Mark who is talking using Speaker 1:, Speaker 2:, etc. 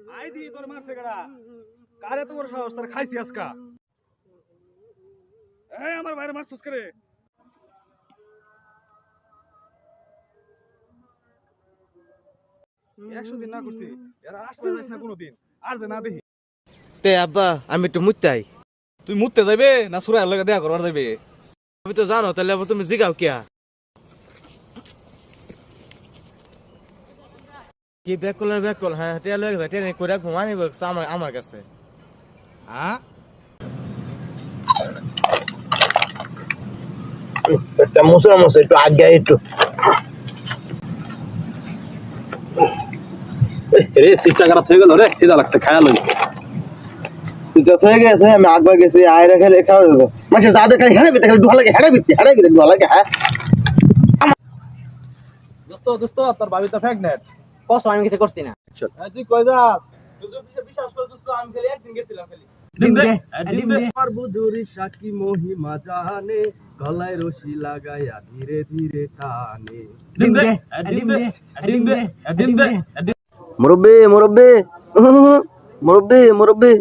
Speaker 1: I দি তোর মারছে গড়া কারে তোর সাহস তার খাইছি আজকা এই আমার বাইরে মারছস করে 100 দিন না করছি এরা আসতে যাস না কোনোদিন আর যে না দেখি
Speaker 2: তে আব্বা আমি একটু মুত্তাই
Speaker 1: তুই মুততে যাইবে না সুরাইয়ের লগে দেখা করবার যাইবে
Speaker 2: তুমি তো জানো তাহলে আবার তুমি জিগাও কিয়া কি ব্যাক কল হ্যাঁ টেল হয়ে গেছে টেল করে রাখবো মানি বক্স আমার কাছে
Speaker 1: হ্যাঁ
Speaker 3: একটা মুসরা একটু আগে একটু রে সিটটা খারাপ হয়ে গেল রে সিধা লাগছে খায়া লই সিটটা হয়ে গেছে আমি আগবা গেছি আয় রেখে খাওয়া দেবো মানে দাদা খালি হেঁড়ে বিতে খালি দুহা লাগে হেঁড়ে বিতে দুহা লাগে হ্যাঁ
Speaker 1: দোস্ত তোর ভাবি তো প্রেগন্যান্ট
Speaker 4: কষ্ট আমি কিছু করছি না
Speaker 1: তুই কই যাস তুই বিশ্বাস কর দোস্ত আমি খালি একদিন গেছিলাম খালি আমার বুঝুরি সাকি মহিমা জানে গলায় রশি লাগায়া ধীরে ধীরে টানে
Speaker 3: মুরব্বি মুরব্বি মুরব্বি মুরব্বি